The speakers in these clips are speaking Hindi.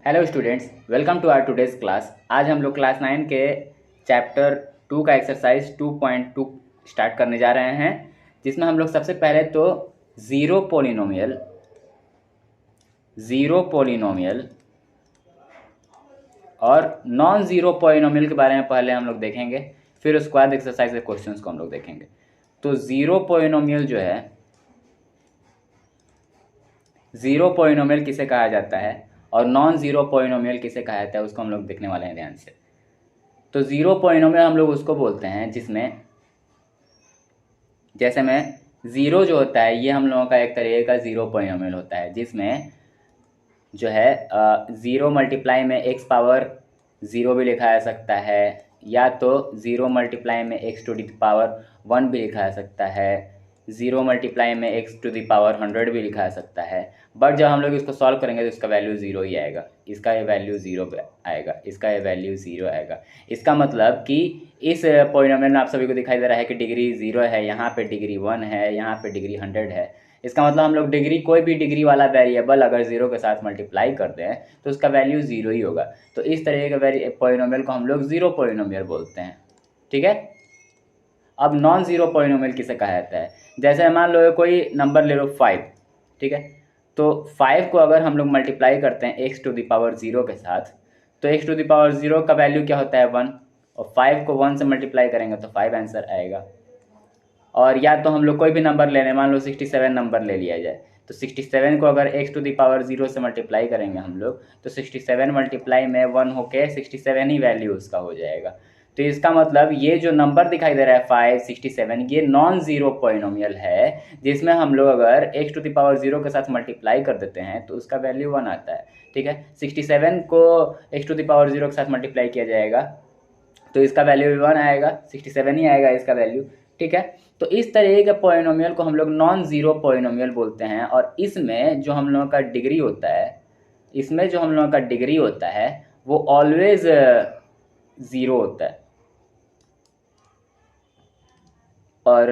Hello students, welcome to our today's class. आज हम लोग क्लास 9 के चैप्टर 2 का एक्सरसाइज 2.2 स्टार्ट करने जा रहे हैं, जिसमें हम लोग सबसे पहले तो ज़ीरो पोलिनोमियल और नॉन ज़ीरो पोलिनोमियल के बारे में पहले हम लोग देखेंगे, फिर उसके बाद एक्सरसाइज के क्वेश्चंस को हम लोग देखेंगे। तो ज़ीरो पोलिनोमियल किसे कहा जाता है और नॉन ज़ीरो पोलिनोमियल किसे कहा जाता है, उसको हम लोग देखने वाले हैं ध्यान से। तो ज़ीरो पोलिनोमियल हम लोग उसको बोलते हैं जिसमें, जैसे में ज़ीरो जो होता है ये हम लोगों का एक तरीके का ज़ीरो पोलिनोमियल होता है, जिसमें जो है ज़ीरो मल्टीप्लाई में एक्स पावर ज़ीरो भी लिखा जा सकता है, या तो ज़ीरो मल्टीप्लाई में एक्स टू द पावर 1 भी लिखा जा सकता है, ज़ीरो मल्टीप्लाई में एक्स टू द पावर 100 भी लिखा जा सकता है। बट जब हम लोग इसको सॉल्व करेंगे तो इसका वैल्यू ज़ीरो ही आएगा, इसका ये वैल्यू ज़ीरो आएगा, इसका ये वैल्यू ज़ीरो आएगा। इसका मतलब कि इस पॉलिनोमियल में आप सभी को दिखाई दे रहा है कि डिग्री ज़ीरो है, यहाँ पे डिग्री 1 है, यहाँ पे डिग्री 100 है। इसका मतलब हम लोग डिग्री, कोई भी डिग्री वाला वेरिएबल अगर ज़ीरो के साथ मल्टीप्लाई करते हैं तो उसका वैल्यू ज़ीरो ही होगा। तो इस तरह के पॉलिनोमियल को हम लोग ज़ीरो पॉलिनोमियल बोलते हैं, ठीक है। अब नॉन ज़ीरो पॉलिनोमियल किसे कहा जाता है, जैसे मान लो कोई नंबर ले लो 5, ठीक है। तो 5 को अगर हम लोग मल्टीप्लाई करते हैं x to the power zero के साथ, तो x to the power zero का वैल्यू क्या होता है 1, और 5 को 1 से मल्टीप्लाई करेंगे तो 5 आंसर आएगा। और या तो हम लोग कोई भी नंबर ले लें, मान लो 67 नंबर ले लिया जाए, तो 67 को अगर x to the power zero से मल्टीप्लाई करेंगे हम लोग, तो 67 मल्टीप्लाई में 1 होके 67 ही वैल्यू उसका हो जाएगा। तो इसका मतलब ये जो नंबर दिखाई दे रहा है 567, ये नॉन ज़ीरो पॉलिनोमियल है, जिसमें हम लोग अगर x to the power zero के साथ मल्टीप्लाई कर देते हैं तो उसका वैल्यू 1 आता है, ठीक है। 67 को x to the power zero के साथ मल्टीप्लाई किया जाएगा तो इसका वैल्यू भी 1 आएगा, 67 ही आएगा इसका वैल्यू, ठीक है। तो इस तरह के पॉलिनोमियल को हम लोग नॉन ज़ीरो पॉलिनोमियल बोलते हैं। और इसमें जो हम लोगों का डिग्री होता है, वो ऑलवेज ज़ीरो होता है। और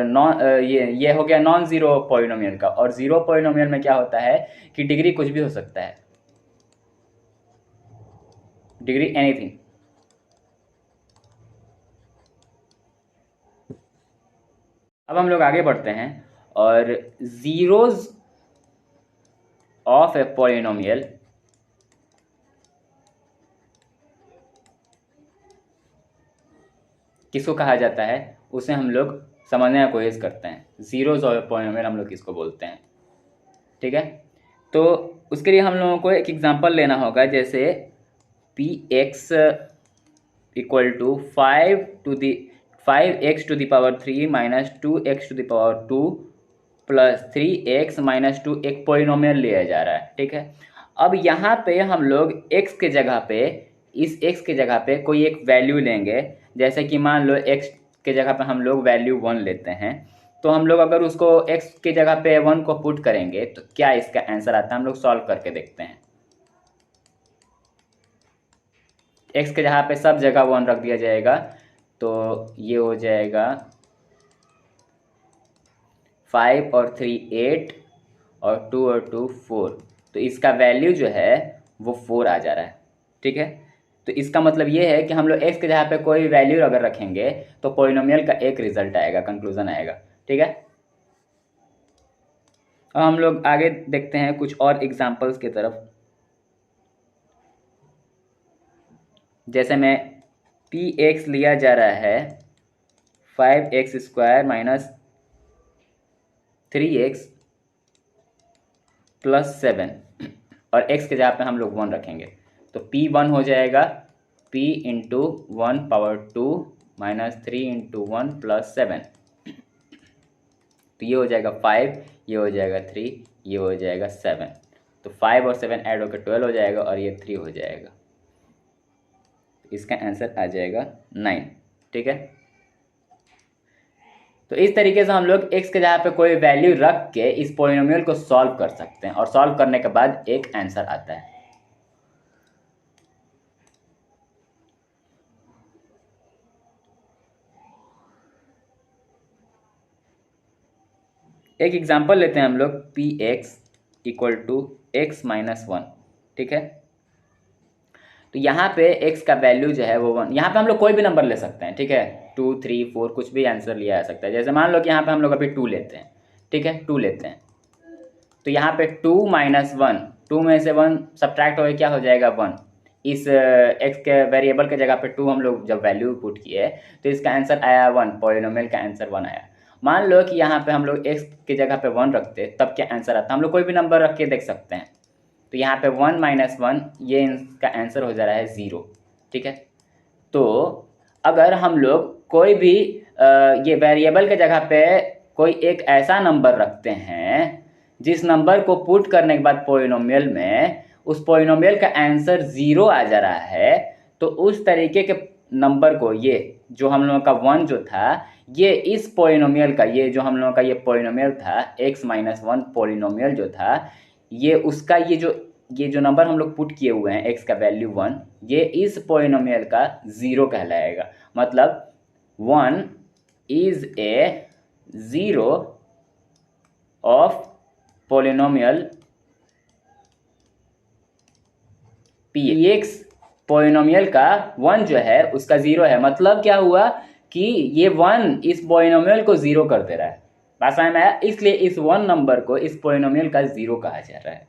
ये हो गया नॉन ज़ीरो पॉलिनोमियल का। और ज़ीरो पॉलिनोमियल में क्या होता है कि डिग्री कुछ भी हो सकता है, डिग्री एनीथिंग। अब हम लोग आगे बढ़ते हैं, और ज़ीरोज़ ऑफ ए पॉलिनोमियल किसको कहा जाता है, उसे हम लोग समझने का कोशिश करते हैं। ज़ीरोज़ ऑफ ए पॉलिनोमियल हम लोग किसको बोलते हैं, ठीक है। तो उसके लिए हम लोगों को एक एग्जांपल लेना होगा, जैसे p x equal to 5x to the power 3 minus 2x to the power 2 plus 3x minus 2 एक पॉलिनोमियल लिया जा रहा है, ठीक है। अब यहाँ पे हम लोग x के जगह पे, इस x के जगह पे कोई एक वैल्यू लेंगे, जैसे कि मान लो x के जगह पे हम लोग वैल्यू 1 लेते हैं। तो हम लोग अगर उसको x के जगह पे 1 को पुट करेंगे तो क्या इसका आंसर आता है, हम लोग सॉल्व करके देखते हैं। x के जगह पे सब जगह 1 रख दिया जाएगा, तो ये हो जाएगा 5 और 3 8 और 2 और 2 4। तो इसका वैल्यू जो है वो 4 आ जा रहा है, ठीक है। तो इसका मतलब ये है कि हम लोग x के जगह पे कोई वैल्यू अगर रखेंगे तो पॉलिनोमियल का एक रिजल्ट आएगा, कंक्लूजन आएगा, ठीक है। अब हम लोग आगे देखते हैं कुछ और एग्जांपल्स की तरफ। जैसे में पी एक्स लिया जा रहा है 5x² माइनस 3x प्लस 7, और x के जगह पे हम लोग 1 रखेंगे, तो p1 हो जाएगा p into 1 power 2 minus 3 into 1 plus 7। तो ये हो जाएगा 5, ये हो जाएगा 3, ये हो जाएगा 7। तो 5 और 7 ऐड होकर 12 हो जाएगा, और ये 3 हो जाएगा। इसका आंसर आ जाएगा 9, ठीक है। तो इस तरीके से हम लोग x के जगह पे कोई वैल्यू रख के इस पॉलिनोमियल को सॉल्व कर सकते हैं, और सॉल्व करने के बाद एक आंसर आता है। एक एग्जांपल लेते हैं हम लोग, p x equal to x minus 1, ठीक है। तो यहाँ पे x का वैल्यू जो है वो 1, यहाँ पे हम लोग कोई भी नंबर ले सकते हैं, ठीक है, 2, 3, 4 कुछ भी आंसर लिया जा सकता है। जैसे मान लो कि यहाँ पे हम लोग अभी 2 लेते हैं, ठीक है, 2 लेते हैं, तो यहाँ पे 2 - 1, 2 में से 1 सब्ट्रैक्ट हो क्या हो जाएगा 1। इस x के वेरिएबल के जगह पे 2 हम लोग जब वैल्यू पुट किए तो इसका आंसर आया 1, पॉलिनोमियल का आंसर 1 आया। मान लो कि यहाँ पे हम लोग x की जगह पे 1 रखते तब क्या आंसर आता, हम लोग कोई भी नंबर रख के देख सकते हैं। तो यहाँ पे 1 - 1 ये इसका आंसर हो जा रहा है 0, ठीक है। तो अगर हम लोग कोई भी ये वेरिएबल के जगह पे कोई एक ऐसा नंबर रखते हैं जिस नंबर को पुट करने के बाद पॉलिनोमियल में उस पॉलिनोमियल का आंसर 0 आ जा रहा है, तो उस तरीके के नंबर को, ये जो हम लोगों का 1 जो था, ये इस पॉलिनोमियल का, ये जो हम लोगों का ये पॉलिनोमियल था x - 1 पॉलिनोमियल जो था, ये उसका ये जो नंबर हम लोग पुट किए हुए हैं x का वैल्यू 1, ये इस पॉलिनोमियल का 0 कहलाएगा। मतलब 1 is a 0 of polynomial px। Polynomial का 1 जो है उसका 0 है। मतलब क्या हुआ कि ये 1 इस पॉलिनोमियल को 0 कर दे रहा है। बात समझ में आया? इसलिए इस 1 नंबर को इस पॉलिनोमियल का 0 कहा जा रहा है।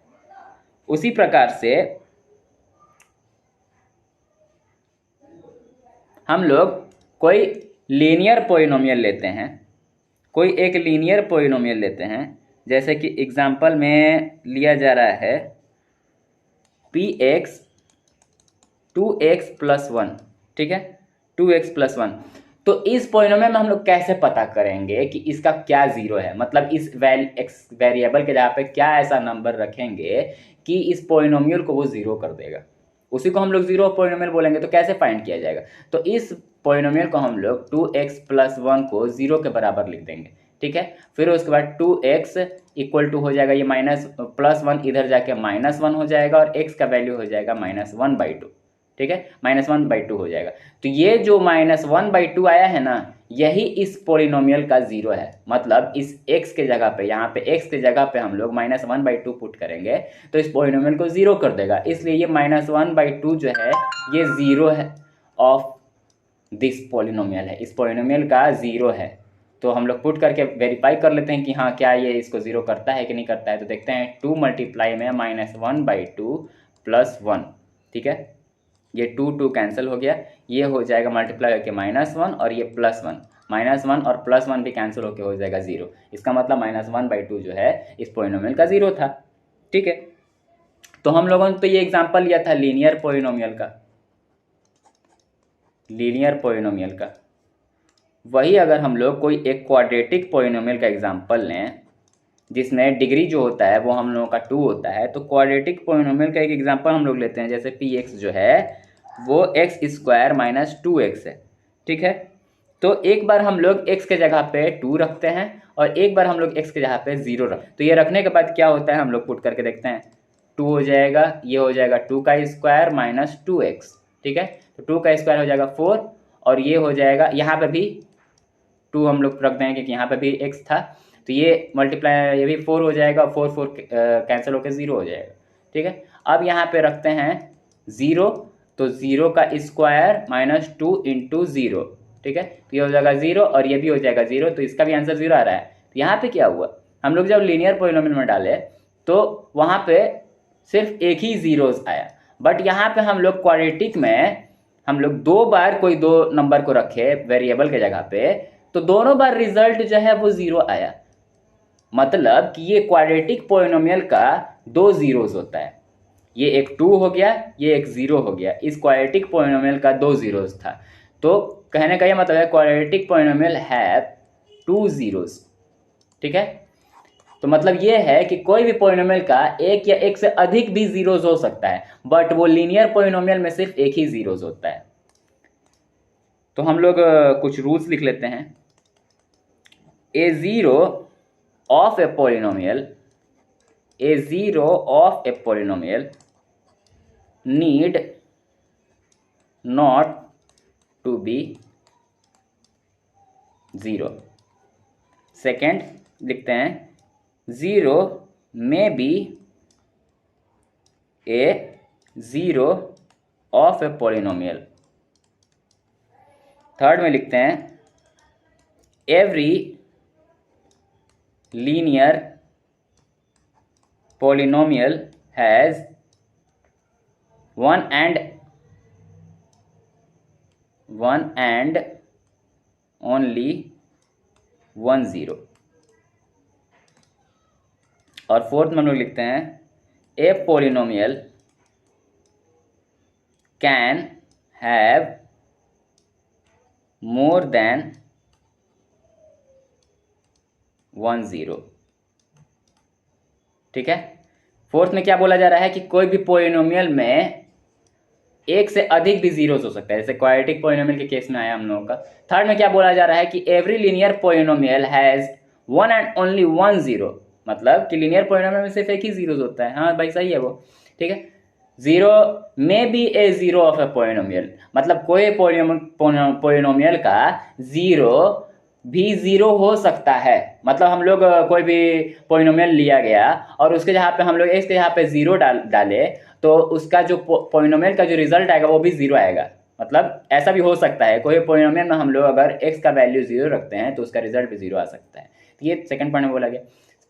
उसी प्रकार से हम लोग कोई लीनियर पॉलिनोमियल लेते हैं, कोई एक लीनियर पॉलिनोमियल लेते हैं, जैसे कि एग्जांपल में लिया जा रहा है px 2x + 1, ठीक है, 2x + 1। तो इस पॉलिनोमियल में हम लोग कैसे पता करेंगे कि इसका क्या 0 है, मतलब इस वेरिएबल के जगह पे क्या ऐसा नंबर रखेंगे कि इस पॉलिनोमियल को वो 0 कर देगा, उसी को हम लोग 0 पॉलिनोमियल बोलेंगे। तो कैसे फाइंड किया जाएगा, तो इस पॉलिनोमियल को हम लोग 2x + 1 को 0 के बराबर लिख देंगे, ठीक है। फिर उसके बाद 2x = हो जाएगा ये +1 इधर जाके -1 हो जाएगा और x का वैल्यू हो जाएगा -1/2, ठीक है, -1/2 हो जाएगा। तो ये जो -1/2 आया है ना, यही इस पॉलिनोमियल का 0 है। मतलब इस x के जगह पे, यहाँ पे x के जगह पे हम लोग -1/2 पुट करेंगे तो इस पॉलिनोमियल को 0 कर देगा। इसलिए ये -1/2 जो है ये 0 है ऑफ दिस पॉलिनोमियल है, इस पॉलिनोमियल का 0 है। तो हम लोग पुट करके वेरीफाई कर लेते हैं कि हाँ क्या ये इसको 0 करता है कि नहीं करता है। तो देखते हैं 2 मल्टीप्लाई में -1/2 + 1, ठीक है, ये 2 कैंसिल हो गया, ये हो जाएगा मल्टीप्लाई करके -1 और ये +1, -1 और +1 भी कैंसिल होकर हो जाएगा 0। इसका मतलब -1/2 जो है इस पॉलिनोमियल का 0 था, ठीक है। तो हम लोगों ने तो ये एग्जांपल लिया था लीनियर पॉलिनोमियल का, लीनियर पॉलिनोमियल का। वही अगर हम लोग कोई एक क्वाड्रेटिक पॉलिनोमियल का एग्जांपल लें जिसमें डिग्री जो होता है वो हम लोगों का 2 होता है, तो क्वाड्रेटिक पॉलिनोमियल का एक एग्जांपल हम लोग लेते हैं, जैसे px जो है वो x² - 2x है, ठीक है। तो एक बार हम लोग x के जगह पे 2 रखते हैं और एक बार हम लोग x के जगह पे 0 रखते हैं। तो ये रखने के बाद क्या होता है हम लोग पुट करके देखते हैं, 2 हो जाएगा, ये हो जाएगा 2² - 2x, ठीक है। तो 2 का स्क्वायर हो जाएगा 4 और ये हो जाएगा, यहाँ पे भी 2 हम लोग रख देंगे क्योंकि यहाँ पे भी x था, तो ये मल्टीप्लाई, ये भी 4 हो जाएगा, 4 कैंसिल होकर 0 हो जाएगा, ठीक है। अब यहाँ पे रखते हैं 0, तो 0 का स्क्वायर -2 × 0, ठीक है। तो ये हो जाएगा 0 और ये भी हो जाएगा 0, तो इसका भी आंसर 0 आ रहा है। तो यहाँ पे क्या हुआ, हम लोग जब लीनियर पॉलिनोमियल में डाले तो वहाँ पे सिर्फ एक ही जीरोस आया, बट यहाँ पे हम लोग क्वाड्रेटिक में हम लोग 2 बार कोई 2 नंबर को रखे वेरिएबल के जगह पे, तो दोनों बार रिजल्ट जो है वो 0 आया। मतलब कि ये क्वाड्रेटिक पॉलिनोमियल का 2 जीरोस होता है, ये एक 2 हो गया, ये एक 0 हो गया। इस क्वाड्रेटिक पॉलिनोमियल का 2 जीरोस था। तो कहने का ये मतलब है क्वाड्रेटिक पॉलिनोमियल हैव 2 जीरोस, ठीक है। तो मतलब ये है कि कोई भी पॉलिनोमियल का एक या एक से अधिक भी जीरोस हो सकता है, बट वो लीनियर पॉलिनोमियल में सिर्फ एक ही जीरोस होता है। तो हम लोग कुछ रूल्स लिख लेते हैं। a zero of a polynomial need not to be 0। Second लिखते हैं 0 may be a 0 of a polynomial. Third में लिखते हैं every linear polynomial has one and only one zero. और फोर्थ में हम लोग लिखते हैं a polynomial can have more than one zero. ठीक है, फोर्थ में क्या बोला जा रहा है कि कोई भी पॉलिनोमियल में एक से अधिक भी जीरोस हो सकता है, जैसे क्वाड्रेटिक पॉलिनोमियल के केस में आया हम लोगों का। थर्ड में क्या बोला जा रहा है कि every linear polynomial has one and only one zero, मतलब कि लीनियर पॉलिनोमियल में सिर्फ एक ही जीरोस होता है। हाँ भाई सही है वो, ठीक है। जीरो में be a zero of a polynomial, मतलब कोई पॉलिनोमियल का जीरो भी जीरो हो सकता है। मतलब हम लोग कोई भी पॉलिनोमियल लिया गया और उसके जहाँ पे हम लोग एक्स के जहाँ पे जीरो डाले तो उसका जो पॉलिनोमियल का जो रिजल्ट आएगा वो भी जीरो आएगा। मतलब ऐसा भी हो सकता है, कोई पॉलिनोमियल में हम लोग अगर एक्स का वैल्यू जीरो रखते हैं तो उसका रिजल्ट भी जीरो आ सकता है। तो ये सेकंड पॉइंट में बोला गया।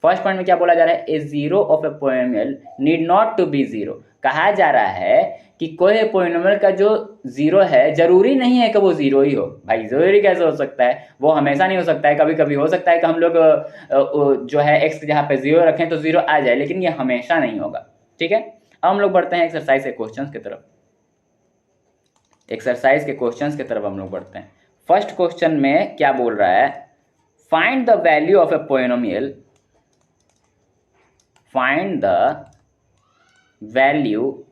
फर्स्ट पॉइंट में क्या बोला जा रहा है, a zero of a polynomial need not to be zero. कहा जा रहा है कि कोई पॉलिनोमियल का जो जीरो है जरूरी नहीं है कि वो जीरो ही हो। भाई जरूरी कैसे हो सकता है, वो हमेशा नहीं हो सकता है, कभी कभी हो सकता है कि हम लोग जो है एक्स के जहाँ पे जीरो रखें तो जीरो आ जाए, लेकिन ये हमेशा नहीं होगा। ठीक है, अब हम लोग बढ़ते हैं एक्सरसाइज के क्वेश्चंस की तरफ। एक्सरसाइज के क्वेश्चंस की तरफ हम लोग बढ़ते हैं। फर्स्ट क्वेश्चन में क्या बोल रहा है, find the value of a polynomial, find the value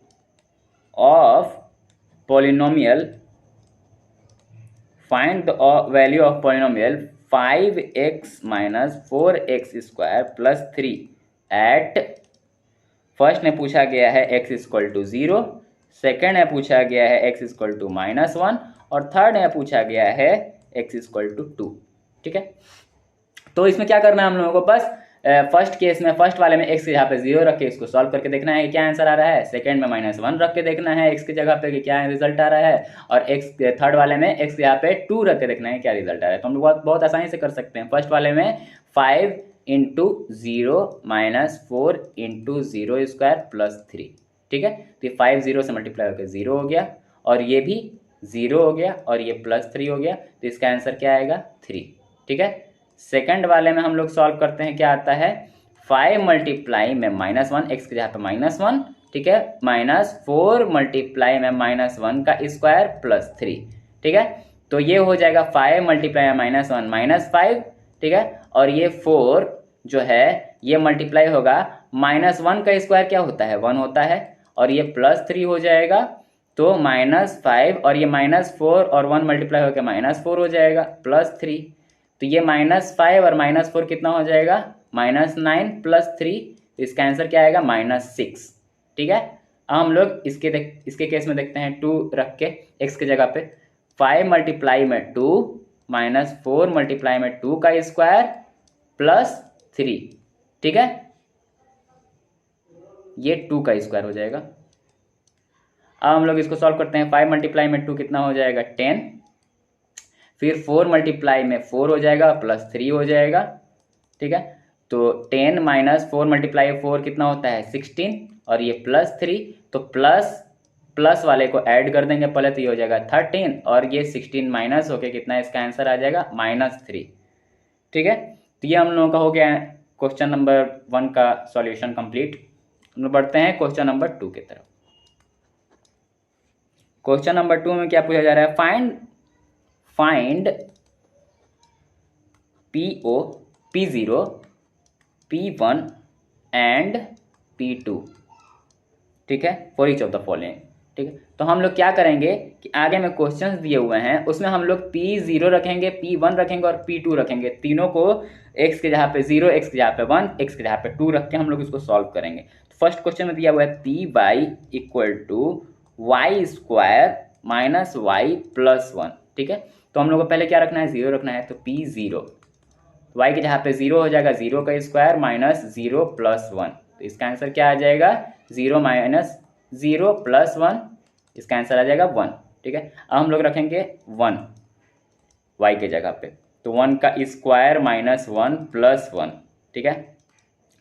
of polynomial, find the value of polynomial 5x minus 4x square plus 3 at, first ने पूछा गया है x इक्वल टू 0, सेकेंड में पूछा गया है x इक्वल टू -1 और थर्ड में पूछा गया है x इक्वल टू 2। ठीक है, तो इसमें क्या करना है हम लोगों को, बस फर्स्ट केस में फर्स्ट वाले में x के जगह पे 0 रख के इसको सॉल्व करके देखना है कि क्या आंसर आ रहा है। सेकंड में -1 रख के देखना है x की जगह पे कि क्या रिजल्ट आ रहा है, और x थर्ड वाले में x के जगह पे 2 रख के देखना है क्या रिजल्ट आ रहा है। तो हम लोग बहुत आसानी से कर सकते हैं। फर्स्ट वाले में 5 into 0 minus 4 into 0 square plus 3। ठीक है, तो ये 5 0 से मल्टीप्लाई होकर 0 हो गया और ये भी 0 हो गया और ये +3 हो गया, तो इसका आंसर क्या आएगा 3। ठीक है, सेकंड वाले में हम लोग सॉल्व करते हैं, क्या आता है 5 मल्टीप्लाई में -1 x के जहाँ पे -1, ठीक है, -4 मल्टीप्लाई में -1 का स्क्वायर प्लस 3। ठीक है, तो ये हो जाएगा 5 मल्टीप्लाई में -1 -5। ठीक है, और ये 4 जो है ये मल्टीप्लाई होगा, -1 का स्क्वायर क्या होता है 1 होता है, और ये +3 हो जाएगा, तो -5 और ये -4 और 1 मल्टीप्लाई होकर -4 हो जाएगा +3, तो ये -5 और -4 कितना हो जाएगा -9 + 3, तो इसका आंसर क्या आएगा -6। ठीक है, अब हम लोग इसके केस में देखते हैं 2 रख के x की जगह पे, 5 मल्टीप्लाई में 2 -4 मल्टीप्लाई में 2 का स्क्वायर प्लस 3। ठीक है, ये 2 का स्क्वायर हो जाएगा। अब हम लोग इसको सॉल्व करते हैं, 5 मल्टीप्लाई में 2 कितना हो जाएगा 10, फिर 4 मल्टीप्लाई में 4 हो जाएगा प्लस 3 हो जाएगा। ठीक है, तो 10 - 4 मल्टीप्लाई 4 कितना होता है 16, और ये +3, तो प्लस वाले को ऐड कर देंगे पहले, तो ये हो जाएगा 13 और ये 16 माइनस होके कितना इसका आंसर आ जाएगा -3। ठीक है, तो ये हम लोगों का हो गया क्वेश्चन नंबर 1 का सॉल्यूशन कंप्लीट। हम लोग बढ़ते हैं क्वेश्चन नंबर 2 की तरफ। क्वेश्चन नंबर 2 में क्या पूछा जा रहा है, find PO, P0, P1 and P2। ठीक है, for each of the following. ठीक है, तो हम लोग क्या करेंगे कि आगे में क्वेश्चंस दिए हुए हैं उसमें हम लोग P0 रखेंगे, P1 रखेंगे और P2 रखेंगे, तीनों को x के जहाँ पे 0, x के जहाँ पे 1, x के जहाँ पे 2 रख के हम लोग इसको सॉल्व करेंगे। तो फर्स्ट क्वेश्चन में दिया हुआ है Py equal to y square minus y plus 1। ठीक है, तो हम लोग को पहले क्या रखना है 0 रखना है, तो P0 y के जहाँ पे 0 हो जाएगा 0 का स्क्वायर माइनस 0 प्लस 1, तो इसका आंसर क्या आ जाएगा 0 - 0 प्लस 1 इसका आंसर आ जाएगा 1। ठीक है, अब हम लोग रखेंगे 1 y के जगह पे, तो 1 का स्क्वायर माइनस 1 प्लस 1। ठीक है,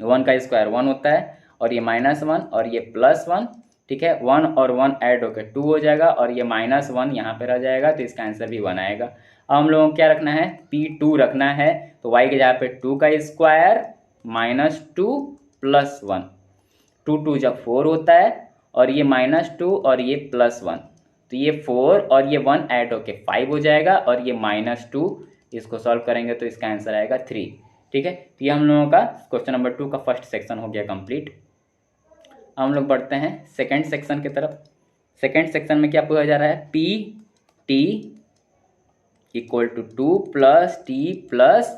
1 का स्क्वायर 1 होता है और ये -1 और ये +1। ठीक है, 1 और 1 ऐड होकर 2 हो जाएगा और ये -1 यहाँ पे रह जाएगा, तो इसका आंसर भी 1 आएगा। अब हम लोगों को क्या रखना है, P2 रखना है, तो y के जगह पे 2 का स्क्वायर -2 + 1। 2 2 जब 4 होता है और ये -2 और ये +1, तो ये 4 और ये 1 ऐड होके 5 हो जाएगा और ये -2, इसको सॉल्व करेंगे तो इसका आंसर आएगा 3। ठीक है, तो ये हम लोगों का क्वेश्चन नंबर 2 का फर्स्ट सेक्शन हो गया कंप्लीट। अब हम लोग बढ़ते हैं सेकंड सेक्शन की तरफ। सेकंड सेक्शन में क्या पूछा जा रहा है, P(t) = 2 + t +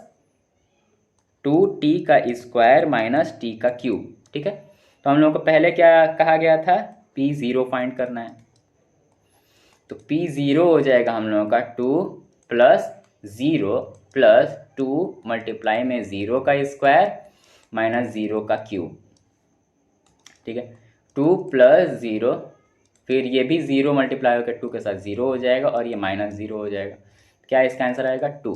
2t का स्क्वायर माइनस t का क्यूब। ठीक है, तो हम लोगों को पहले क्या कहा गया था, P0 फाइंड करना है, तो P0 हो जाएगा हम लोगों का 2 + 0 + 2 मल्टीप्लाई में 0 का स्क्वायर माइनस 0 का क्यूब। ठीक है, 2 + 0, फिर ये भी 0 मल्टीप्लाई होकर 2 के साथ 0 हो जाएगा और ये -0 हो जाएगा। क्या इसका आंसर आएगा 2।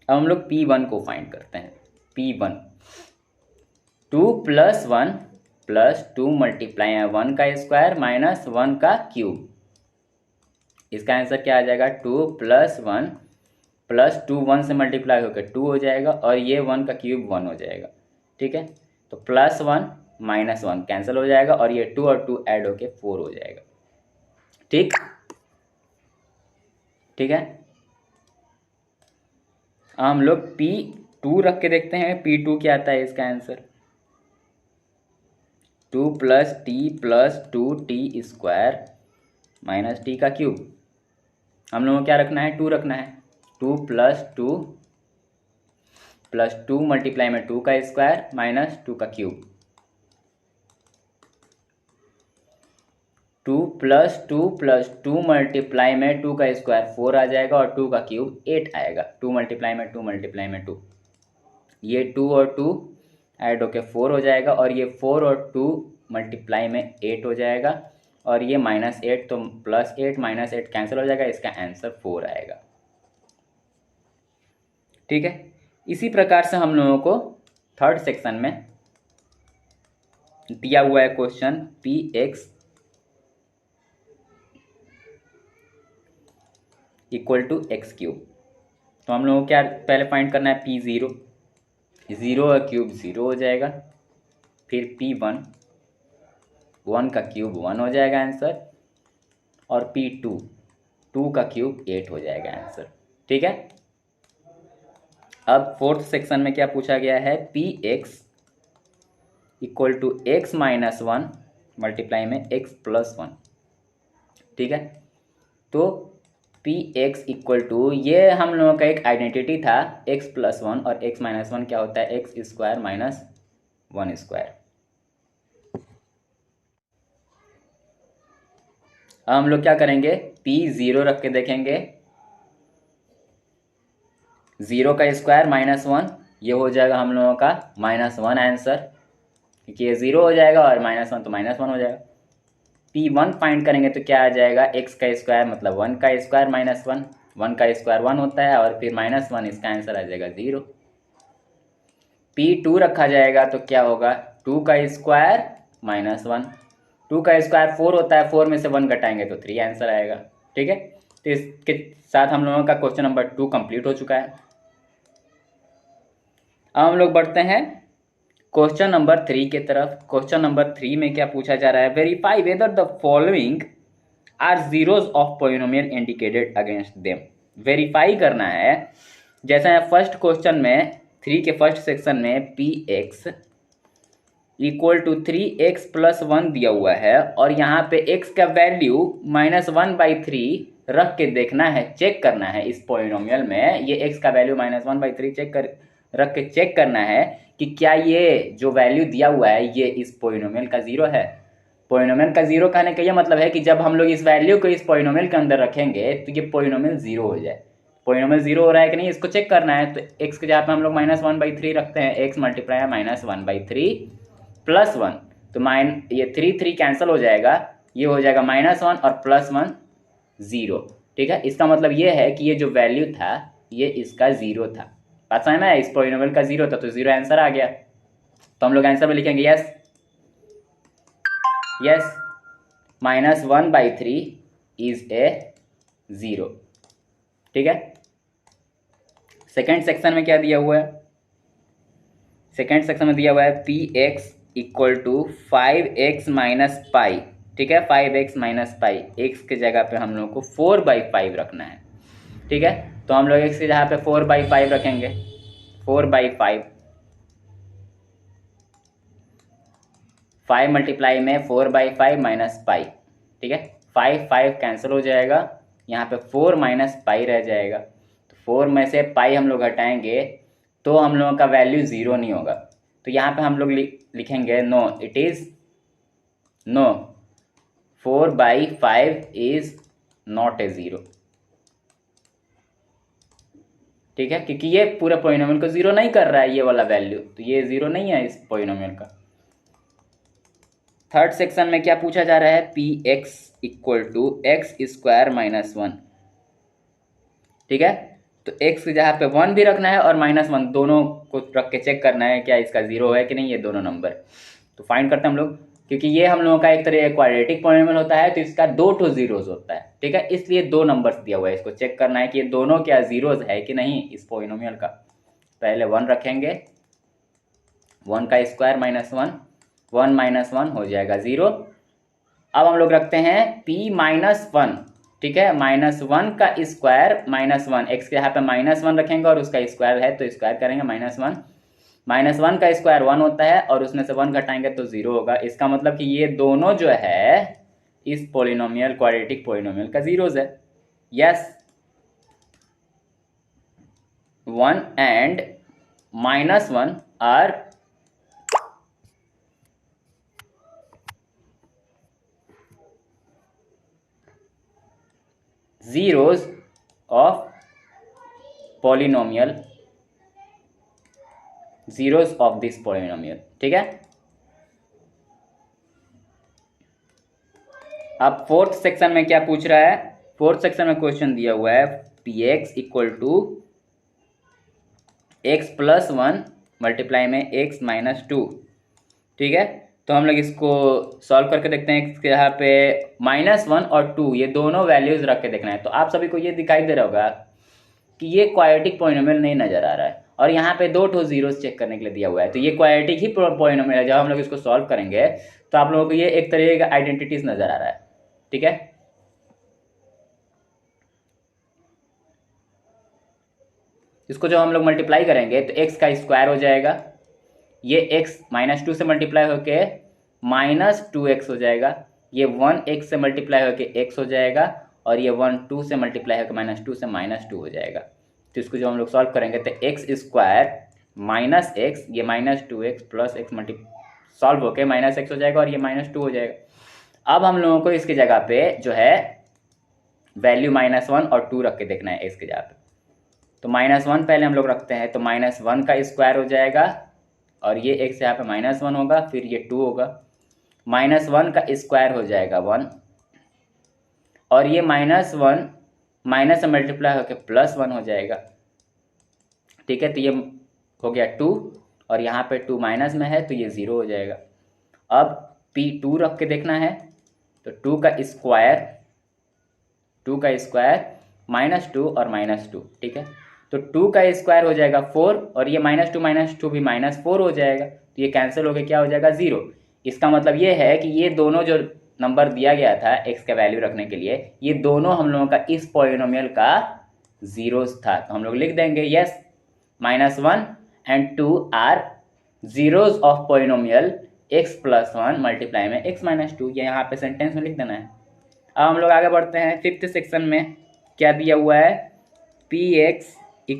अब हम लोग P1 को फाइंड करते हैं। P1 2 + 1 + 2 मल्टीप्लाई 1 का स्क्वायर माइनस 1 का क्यूब। इसका आंसर क्या आ जाएगा, 2 + 1 + 2 1 से मल्टीप्लाई होकर 2 हो जाएगा और ये 1 का क्यूब 1 हो जाएगा। ठीक है, तो +1 -1 कैंसिल हो जाएगा और ये 2 और 2 ऐड होके 4 हो जाएगा। ठीक है, हम लोग P2 रख के देखते हैं, P2 क्या आता है इसका answer, 2 + t + 2t square minus t का क्यूब। हम लोगों को क्या रखना है, 2 रखना है, 2 + 2 + 2 मल्टीप्लाई में 2 का स्क्वायर माइनस 2 का क्यूब। 2 + 2 + 2 मल्टीप्लाई में 2 का स्क्वायर 4 आ जाएगा और 2 का क्यूब 8 आएगा। 2 मल्टीप्लाई में 2 मल्टीप्लाई में 2, ये 2 और 2 ऐड होके 4 हो जाएगा और ये 4 और 2 मल्टीप्लाई में 8 हो जाएगा और ये -8, तो +8 -8 कैंसिल हो जाएगा, इसका आंसर 4 आएगा। ठीक है, इसी प्रकार से हम लोगों को थर्ड सेक्शन में दिया हुआ है क्वेश्चन Px = x³। तो हम लोगों को क्या पहले फाइंड करना है, P0, 0 का क्यूब 0 हो जाएगा, फिर P1, 1 का क्यूब 1 हो जाएगा आंसर, और P2, 2 का क्यूब 8 हो जाएगा आंसर। ठीक है, अब फोर्थ सेक्शन में क्या पूछा गया है, Px = x - 1 मल्टीप्लाई में x + 1। ठीक है, तो Px = ये हम लोगों का एक आइडेंटिटी था, x + 1 और x - 1 क्या होता है, x² - 1²। अब हम लोग क्या करेंगे, P0 रख के देखेंगे, 0 का स्क्वायर -1, ये हो जाएगा हम लोगों का -1 आंसर, क्योंकि ये 0 हो जाएगा और -1 तो -1 हो जाएगा। P1 फाइंड करेंगे तो क्या आ जाएगा, x का स्क्वायर मतलब 1 का स्क्वायर -1, 1 का स्क्वायर 1 होता है और फिर -1, इसका आंसर आ जाएगा 0। P2 रखा जाएगा तो क्या होगा, 2 का स्क्वायर -1, 2 का स्क्वायर 4 होता है, 4 में से 1 घटाएंगे तो 3 आंसर आएगा। ठीक है, तो इसके साथ हम लोगों का क्वेश्चन नंबर 2 कंप्लीट हो चुका है। अब हम लोग बढ़ते हैं क्वेश्चन नंबर 3 की तरफ। क्वेश्चन नंबर 3 में क्या पूछा जा रहा है, verify whether the following are zeros of polynomial indicated against them. Verify करना है, जैसा फर्स्ट क्वेश्चन में 3 के फर्स्ट सेक्शन में Px = 3x + 1 दिया हुआ है और यहाँ पे x का वैल्यू -1/3 रख के देखना है, चेक करना है इस पॉलिनोमियल में, ये x का वैल्यू -1/3 रख के चेक करना है कि क्या ये जो वैल्यू दिया हुआ है ये इस पॉलिनोमियल का 0 है। पॉलिनोमियल का 0 कहने का ये मतलब है कि जब हम लोग इस वैल्यू को इस पॉलिनोमियल के अंदर रखेंगे तो ये पॉलिनोमियल 0 हो जाए। पॉलिनोमियल 0 हो रहा है कि नहीं, इसको चेक करना है। तो x के जहाँ पे हम लोग -1/3 रखते हैं, x × -1/3 + 1, तो ये 3 कैंसिल हो जाएगा, ये हो जाएगा -1 और +1 0। ठीक है, इसका मतलब ये है कि ये जो वैल्यू था ये इसका 0 था। बात समझ में आया? इस पॉलिनोमियल का 0 था तो 0 आंसर आ गया। तो हम लोग आंसर में लिखेंगे यस -1/3 इज ए 0। ठीक है, सेकेंड सेक्शन में क्या दिया हुआ है? सेकेंड सेक्शन में दिया हुआ है px = 5x - पाई। ठीक है, 5x - पाई, x के जगह पे हम लोग को 4/5 रखना है। ठीक है, तो हम लोग x की जगह पे 4/5 रखेंगे। 4/5 5 मल्टीप्लाई में 4/5 - पाई। ठीक है, 5 कैंसिल हो जाएगा, यहाँ पे 4 - पाई रह जाएगा। तो 4 में से पाई हम लोग हटाएंगे तो हम लोगों का वैल्यू 0 नहीं होगा। तो यहाँ पे हम लोग लिखेंगे no, it is no 4/5 is not a 0। ठीक है, क्योंकि ये पूरा पॉलिनोमियल को 0 नहीं कर रहा है, ये वाला वैल्यू, तो ये 0 नहीं है इस पॉलिनोमियल का। थर्ड सेक्शन में क्या पूछा जा रहा है? px = x² - 1। ठीक है, तो x की जगह पे 1 भी रखना है और -1 दोनों को रख के चेक करना है क्या इसका 0 है कि नहीं, ये दोनों नंबर। तो फाइंड करते हैं हम लोग, क्योंकि ये हम लोगों का एक तरह क्वाड्रेटिक पॉलिनोमियल होता है तो इसका 2 जीरोज होता है। ठीक है, इसलिए 2 नंबर्स दिया हुआ है, इसको चेक करना है कि ये दोनों क्या जीरोज है कि नहीं इस पॉलिनोमियल का। पहले 1 रखेंगे, 1 का स्क्वायर -1, 1 - 1 हो जाएगा 0। अब हम लोग रखते हैं p-1। ठीक है, -1 का स्क्वायर -1, x के यहाँ पे -1 रखेंगे और उसका स्क्वायर है तो स्क्वायर करेंगे -1। -1 का स्क्वायर 1 होता है और उसमें से 1 घटाएंगे तो 0 होगा। इसका मतलब कि ये दोनों जो है इस पॉलिनोमियल क्वाड्रेटिक पॉलिनोमियल का जीरोज है। Yes, 1 and -1 are zeros of polynomial, zeros of this polynomial। ठीक है, अब फोर्थ सेक्शन में क्या पूछ रहा है? फोर्थ सेक्शन में क्वेश्चन दिया हुआ है px = x + 1 मल्टीप्लाई में x - 2। ठीक है, तो हम लोग इसको सॉल्व करके देखते हैं। x के यहाँ पे -1 और 2 ये दोनों वैल्यूज रख के देखना है। तो आप सभी को ये दिखाई दे रहा होगा कि ये क्वाड्रेटिक पॉलिनोमियल नहीं नजर आ रहा है और यहाँ पे 2 जीरोस चेक करने के लिए दिया हुआ है, तो ये क्वाड्रेटिक ही पॉलिनोमियल है। जब हम लोग इसको सॉल्व करेंगे तो आप लोगों को ये एक तरह का आइडेंटिटीज नजर आ रहा है। ठीक है, इसको जब हम लोग मल्टीप्लाई करेंगे तो x का स्क्वायर हो जाएगा, ये x -2 से मल्टीप्लाई होके -2x हो जाएगा, ये 1x से मल्टीप्लाई होके x हो जाएगा और ये 1 2 से मल्टीप्लाई होकर -2 से -2 हो जाएगा। तो इसको जब हम लोग सॉल्व करेंगे तो x² -x, ये -2x + x सॉल्व होके -x हो जाएगा और ये -2 हो जाएगा। अब हम लोगों को इसकी जगह पे जो है वैल्यू -1 और 2 रख के देखना है x की जगह पे। तो -1 पहले हम लोग रखते हैं, तो -1 का स्क्वायर हो जाएगा और ये x यहाँ पे -1 होगा, फिर ये 2 होगा, -1 का स्क्वायर हो जाएगा 1 और ये -1 माइनस से मल्टीप्लाई होकर +1 हो जाएगा। ठीक है, तो ये हो गया 2 और यहाँ पे 2 माइनस में है तो ये 0 हो जाएगा। अब p2 रख के देखना है, तो 2 का स्क्वायर -2 और -2। ठीक है, तो 2 का स्क्वायर हो जाएगा 4 और ये -2 भी -4 हो जाएगा, तो ये कैंसिल हो गया, क्या हो जाएगा 0। इसका मतलब ये है कि ये दोनों जो नंबर दिया गया था x का वैल्यू रखने के लिए, ये दोनों हम लोगों का इस पॉलिनोमियल का जीरोस था। तो हम लोग लिख देंगे yes -1 and 2 are zeros of polynomial x + 1 multiply में x - 2। ये यहाँ पे सेंटेंस में लिख देना है। अब हम लोग आगे बढ़ते हैं फिफ्थ सेक्शन में। क्या दिया हुआ है? px =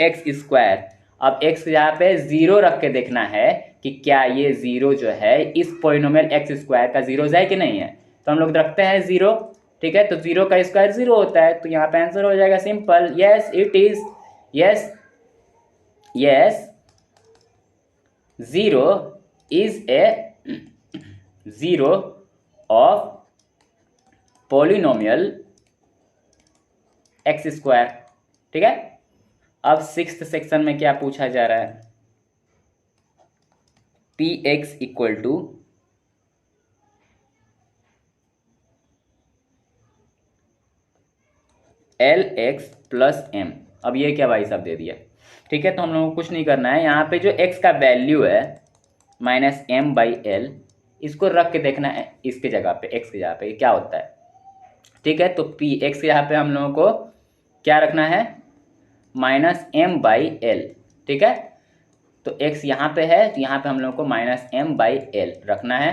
x²। अब x यहाँ पे 0 रख के देखना है कि क्या ये 0 जो है इस पॉलिनोमियल x² का जीरोस है कि नहीं है। तो हम लोग रखते हैं 0। ठीक है, तो 0 का स्क्वायर 0 होता है, तो यहाँ पे आंसर हो जाएगा simple, yes it is, yes 0 is a zero of polynomial x square. ठीक है, अब सिक्स्थ सेक्शन में क्या पूछा जा रहा है, p x equal to l x plus m. अब ये क्या भाई साहब दे दिया। ठीक है, तो हम लोगों को कुछ नहीं करना है, यहाँ पे जो x का वैल्यू है माइनस एम बाई एल, इसको रख के देखना है इसके जगह पे, x की जगह पे क्या होता है। ठीक है, तो पी एक्स के यहाँ पे हम लोगों को क्या रखना है, माइनस एम बाई एल। ठीक है, तो x यहाँ पे है, तो यहाँ पे हम लोगों को माइनस एम बाई एल रखना है,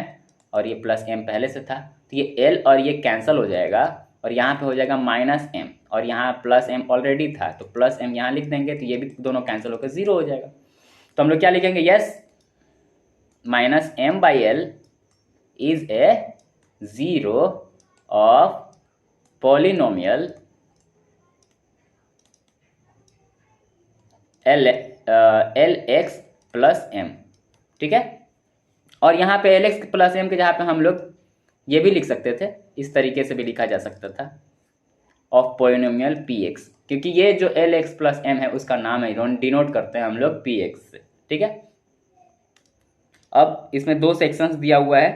और ये प्लस एम पहले से था, तो ये l और ये कैंसिल हो जाएगा, और यहाँ पे हो जाएगा माइनस एम, और यहाँ प्लस एम ऑलरेडी था, तो प्लस एम यहाँ लिख देंगे, तो ये भी दोनों कैंसिल होकर ज़ीरो हो जाएगा। तो हम लोग क्या लिखेंगे, yes minus m by l is a zero of polynomial l x plus m. ठीक है, और यहाँ पे एल एक्स प्लस एम के जहाँ पे हम लोग ये भी लिख सकते थे, इस तरीके से भी लिखा जा सकता था, ऑफ पॉलिनोमियल पी एक्स, क्योंकि ये जो एल एक्स प्लस एम है उसका नाम है, डिनोट करते हैं हम लोग पी एक्स से। ठीक है, अब इसमें दो सेक्शंस दिया हुआ है,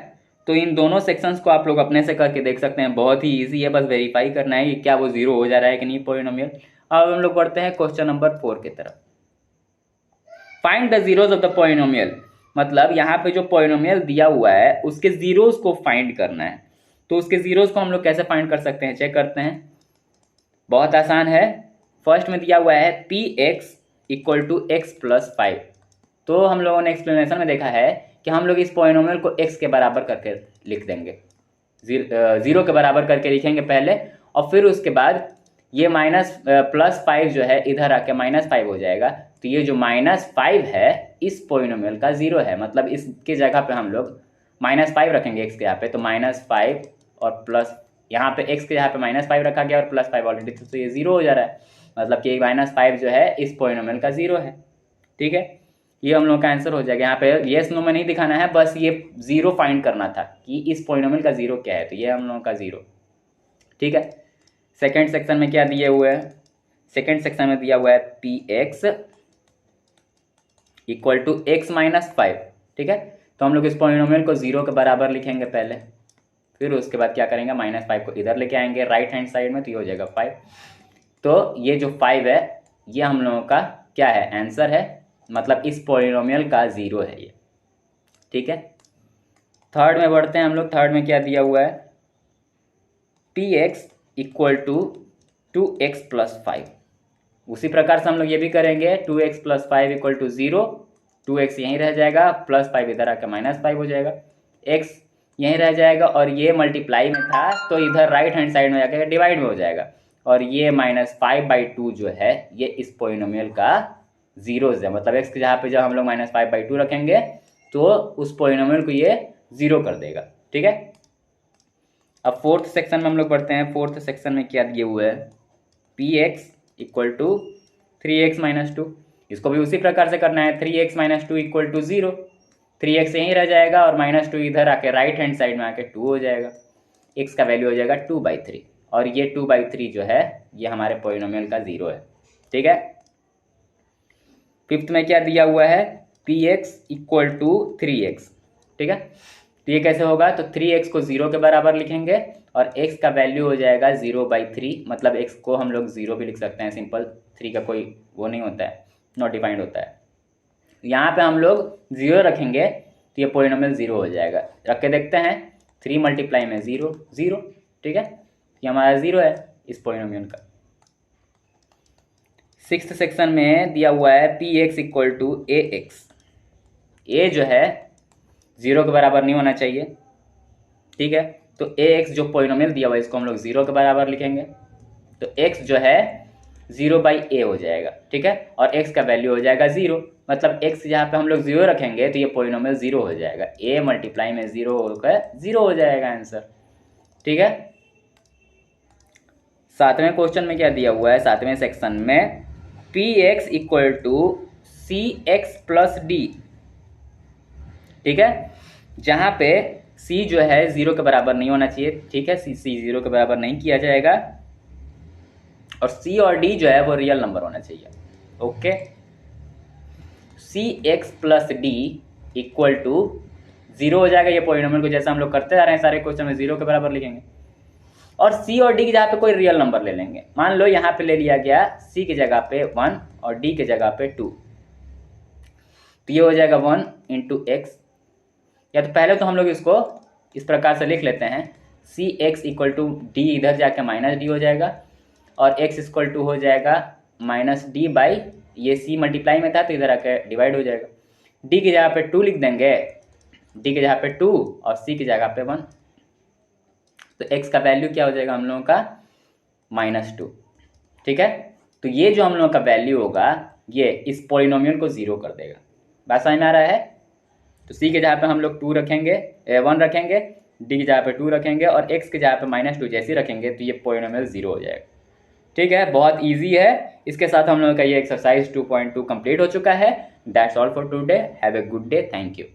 तो इन दोनों सेक्शंस को आप लोग अपने से करके देख सकते हैं, बहुत ही ईजी है, बस वेरीफाई करना है कि क्या वो जीरो हो जा रहा है कि नहीं पॉलिनोमियल। अब हम लोग बढ़ते हैं क्वेश्चन नंबर 4 की तरफ। Find the zeros of the polynomial, मतलब यहाँ पे जो पॉलिनोमियल दिया हुआ है उसके जीरोज को फाइंड करना है। तो उसके जीरोज को हम लोग कैसे फाइंड कर सकते हैं, चेक करते हैं, बहुत आसान है। फर्स्ट में दिया हुआ है p x equal to x plus 5। तो हम लोगों ने एक्सप्लेनेशन में देखा है कि हम लोग इस पॉलिनोमियल को x के बराबर करके लिख देंगे, जीरो के बराबर करके लिखेंगे पहले, और फिर उसके बाद ये माइनस प्लस 5 जो है इधर आके माइनस 5 हो जाएगा, तो ये जो माइनस 5 है इस पॉलिनोमियल का जीरो है, मतलब इसके जगह पे हम लोग माइनस 5 रखेंगे x के यहाँ पे, तो माइनस 5 और प्लस यहाँ पे x के यहाँ पे माइनस 5 रखा गया और प्लस 5 ऑलरेडी, तो ये जीरो हो जा रहा है, मतलब कि माइनस 5 जो है इस पॉलिनोमियल का जीरो है। ठीक है, ये हम लोग का आंसर हो जाएगा। यहाँ पे येस नो में नहीं दिखाना है, बस ये जीरो फाइंड करना था कि इस पॉलिनोमियल का जीरो क्या है, तो ये हम लोगों का जीरो। ठीक है, सेकंड सेक्शन में क्या दिए हुए हैं, सेकंड सेक्शन में दिया हुआ है p x equal to x minus 5। ठीक है, तो हम लोग इस पॉलिनोमियल को जीरो के बराबर लिखेंगे पहले, फिर उसके बाद क्या करेंगे, माइनस 5 को इधर लेके आएंगे राइट हैंड साइड में, तो ये हो जाएगा 5। तो ये जो 5 है ये हम लोगों का क्या है, आंसर है, मतलब इस पॉलिनोमियल का जीरो है ये। ठीक है, थर्ड में बढ़ते हैं हम लोग। थर्ड में क्या दिया हुआ है, p x equal to 2x plus 5। उसी प्रकार से हम लोग ये भी करेंगे, 2x plus 5 equal to 0, 2x यहीं रह जाएगा, प्लस 5 इधर आकर माइनस 5 हो जाएगा, x यहीं रह जाएगा, और ये मल्टीप्लाई में था तो इधर राइट हैंड साइड में जाकर डिवाइड में हो जाएगा, और ये -5/2 जो है ये इस पॉलिनोमियल का जीरोज है, मतलब x के जहाँ पे जब हम लोग -5/2 रखेंगे तो उस पॉलिनोमियल को ये जीरो कर देगा। ठीक है, अब फोर्थ सेक्शन में हम लोग बढ़ते हैं। फोर्थ सेक्शन में क्या दिए हुए है, p x equal to 3x minus 2। इसको भी उसी प्रकार से करना है, 3x minus 2 equal to 0, 3x यहीं रह जाएगा और -2 इधर आके राइट हैंड साइड में आके 2 हो जाएगा, x का वैल्यू हो जाएगा 2/3, और ये 2/3 जो है ये हमारे पॉलिनोमियल का जीरो है। ठीक है, फिफ्थ में क्या दिया हुआ है, p x equal to 3x। ठीक है, तो ये कैसे होगा, तो 3x को 0 के बराबर लिखेंगे और x का वैल्यू हो जाएगा 0/3, मतलब x को हम लोग 0 भी लिख सकते हैं, सिंपल, 3 का कोई वो नहीं होता है, नॉट डिफाइंड होता है। यहाँ पे हम लोग 0 रखेंगे तो ये पॉलिनोमियल 0 हो जाएगा। रख के देखते हैं, 3 मल्टीप्लाई में 0 0। ठीक है, ये हमारा 0 है इस पॉलिनोमियल का। सिक्स्थ सेक्शन में दिया हुआ है p x equal to a x. A जो है 0 के बराबर नहीं होना चाहिए। ठीक है, तो ए एक्स जो पॉलिनोमियल दिया हुआ है इसको हम लोग 0 के बराबर लिखेंगे, तो x जो है 0/a हो जाएगा। ठीक है, और x का वैल्यू हो जाएगा 0, मतलब x जहाँ पे हम लोग 0 रखेंगे तो ये पॉलिनोमियल 0 हो जाएगा, a मल्टीप्लाई में 0 होकर 0 हो जाएगा आंसर। ठीक है, सातवें क्वेश्चन में क्या दिया हुआ है, सातवें सेक्शन में p x equal to c x plus d. ठीक है, जहाँ पे सी जो है 0 के बराबर नहीं होना चाहिए, ठीक है, सी 0 के बराबर नहीं किया जाएगा, और सी और डी जो है वो रियल नंबर होना चाहिए। Okay, c x plus d equal to 0 हो जाएगा, ये पॉलिनोमियल को जैसा हम लोग करते जा रहे हैं सारे क्वेश्चन में 0 के बराबर लिखेंगे, और सी और डी की जगह पे कोई रियल नंबर ले लेंगे। मान लो यहाँ पे ले लिया गया सी की जगह पे 1 और डी की जगह पे 2, तो ये हो जाएगा 1 इंटू एक्स, या तो पहले तो हम लोग इसको इस प्रकार से लिख लेते हैं, सी एक्स इक्वल टू डी, इधर जाके माइनस डी हो जाएगा, और एक्स इक्वल टू हो जाएगा माइनस डी बाई, ये सी मल्टीप्लाई में था तो इधर आके डिवाइड हो जाएगा। डी की जगह पे 2 लिख देंगे, डी की जगह पे 2 और सी की जगह पे 1, तो एक्स का वैल्यू क्या हो जाएगा हम लोगों का -2, ठीक है। तो ये जो हम लोगों का वैल्यू होगा ये इस पॉलिनोमियल को 0 कर देगा। बात समझ में आ रहा है? तो सी के जगह पे हम लोग 2 रखेंगे, 1 रखेंगे, डी की जगह पे 2 रखेंगे, और एक्स की जगह पे -2 जैसे रखेंगे तो ये पॉलिनोमियल 0 हो जाएगा। ठीक है, बहुत इजी है। इसके साथ हम लोगों का ये एक्सरसाइज 2.2 कंप्लीट हो चुका है। That's all for today, have a good day, thank you.